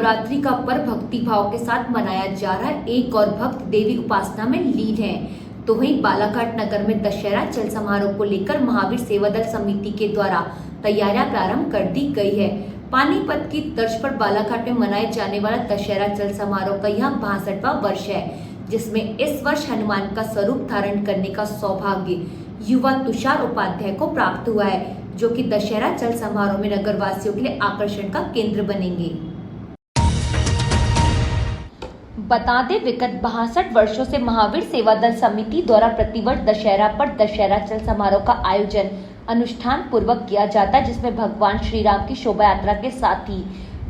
नवरात्रि का पर्व भक्ति भाव के साथ मनाया जा रहा है। एक और भक्त देवी उपासना में लीन है। तो वहीं बालाघाट नगर में दशहरा चल समारोह को लेकर महावीर सेवा दल समिति के द्वारा तैयारियां प्रारंभ कर दी गई है। पानीपत की तर्ज पर बालाघाट में मनाए जाने वाला दशहरा चल समारोह का यह 62वां वर्ष है, जिसमें इस वर्ष हनुमान का स्वरूप धारण करने का सौभाग्य युवा तुषार उपाध्याय को प्राप्त हुआ है, जो कि दशहरा चल समारोह में नगरवासियों के लिए आकर्षण का केंद्र बनेंगे। बता दें, विगत 62 वर्षों से महावीर सेवा दल समिति द्वारा प्रतिवर्ष दशहरा पर दशहरा चल समारोह का आयोजन अनुष्ठान पूर्वक किया जाता है, जिसमें भगवान श्री राम की शोभा यात्रा के साथ ही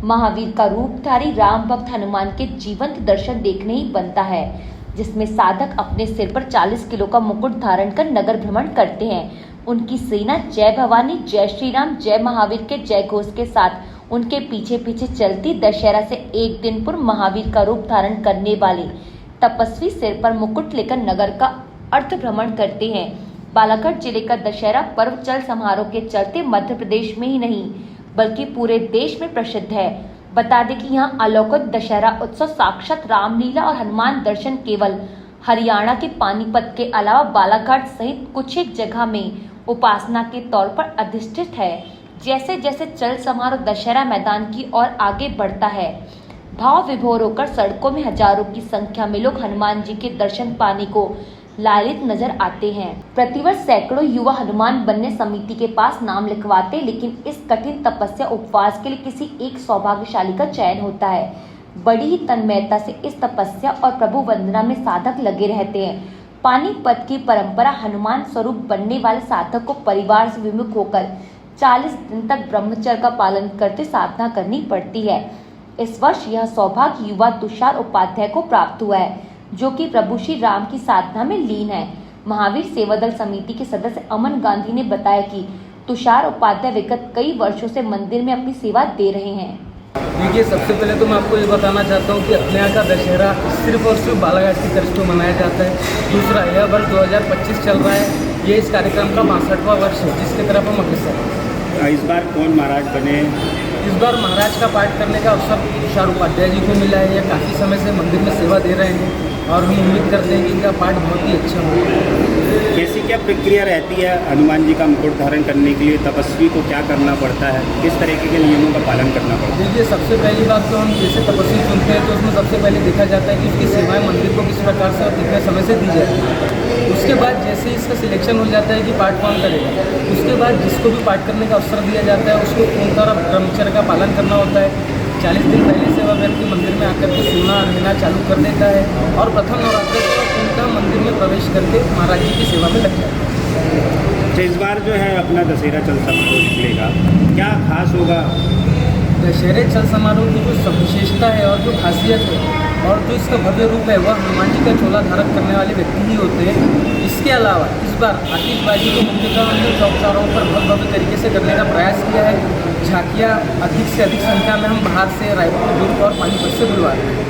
महावीर का रूपधारी राम भक्त हनुमान के जीवंत दर्शन देखने ही बनता है, जिसमें साधक अपने सिर पर 40 किलो का मुकुट धारण कर नगर भ्रमण करते हैं। उनकी सेना जय भवानी, जय श्री राम, जय महावीर के जय घोष के साथ उनके पीछे पीछे चलती दशहरा से एक दिन पूर्व महावीर का रूप धारण करने वाले तपस्वी सिर पर मुकुट लेकर नगर का अर्थ भ्रमण करते हैं। बालाघाट जिले का दशहरा पर्व चल समारोह के चलते मध्य प्रदेश में ही नहीं बल्कि पूरे देश में प्रसिद्ध है। बता दें कि यहाँ अलौकिक दशहरा उत्सव साक्षात रामलीला और हनुमान दर्शन केवल हरियाणा के पानीपत के अलावा बालाघाट सहित कुछ एक जगह में उपासना के तौर पर अधिष्ठित है। जैसे जैसे चल समारोह दशहरा मैदान की ओर आगे बढ़ता है, भाव विभोर होकर सड़कों में हजारों की संख्या में लोग हनुमान जी के दर्शन पाने को लालित नजर आते हैं। प्रतिवर्ष सैकड़ों युवा हनुमान बनने समिति के पास नाम लिखवाते, लेकिन इस कठिन तपस्या उपवास के लिए किसी एक सौभाग्यशाली का चयन होता है। बड़ी ही तन्मयता से इस तपस्या और प्रभु वंदना में साधक लगे रहते हैं। पानीपत की परंपरा हनुमान स्वरूप बनने वाले साधक को परिवार से विमुख होकर 40 दिन तक ब्रह्मचर्य का पालन करते साधना करनी पड़ती है। इस वर्ष यह सौभाग्य युवा तुषार उपाध्याय को प्राप्त हुआ है, जो कि प्रभु श्री राम की साधना में लीन है। महावीर सेवा दल समिति के सदस्य अमन गांधी ने बताया कि तुषार उपाध्याय विगत कई वर्षों से मंदिर में अपनी सेवा दे रहे हैं। देखिए, सबसे पहले तो मैं आपको ये बताना चाहता हूँ कि अपने यहाँ का दशहरा सिर्फ और सिर्फ बालाघाट की तर्ज पर मनाया जाता है। दूसरा, यह वर्ष 2025 चल रहा है। ये इस कार्यक्रम का 62वां वर्ष है, जिसकी तरफ हम अग्रसर हैं। इस बार कौन महाराज बने? इस बार महाराज का पाठ करने का अवसर तुषार उपाध्याय जी को मिला है। यह काफ़ी समय से मंदिर में सेवा दे रहे हैं और हम उम्मीद करते हैं कि इनका पाठ बहुत ही अच्छा हो। कैसी क्या प्रक्रिया रहती है हनुमान जी का मुकुट धारण करने के लिए? तपस्वी को क्या करना पड़ता है? किस तरीके के नियमों का पालन करना पड़ता है? देखिए, सबसे पहली बात तो हम जैसे तपस्वी चुनते हैं तो उसमें सबसे पहले देखा जाता है कि उसकी सेवाएं मंदिर को किस प्रकार से और कितने समय से दी जाती है। उसके बाद जैसे ही इसका सिलेक्शन हो जाता है कि पाठ कौन करेगा, उसके बाद जिसको भी पाठ करने का अवसर दिया जाता है उसको ओंकार और ब्रह्मचर्य का पालन करना होता है। 40 दिन पहले सेवा व्यक्ति मंदिर में आकर के सोना लेना चालू कर देता है और प्रथम नवरात्र को उनका मंदिर में प्रवेश करके महाराज जी की सेवा में लग जाता है। तो इस बार जो है अपना दशहरा चल समारोह निकलेगा, क्या खास होगा? दशहरे चल समारोह की जो विशेषता है और जो खासियत है और जो इसका भव्य रूप है, वह हनुमान जी का चोला धारण करने वाले व्यक्ति ही होते हैं। इसके अलावा इस बार आतिशबाजी को मुख्यतः हमने चौक चौराहों पर बहुत भव्य तरीके से करने का प्रयास किया है। झांकियाँ अधिक से अधिक संख्या में हम बाहर से, रायपुर, दुर्ग और पानीपत से बुलवा रहे हैं।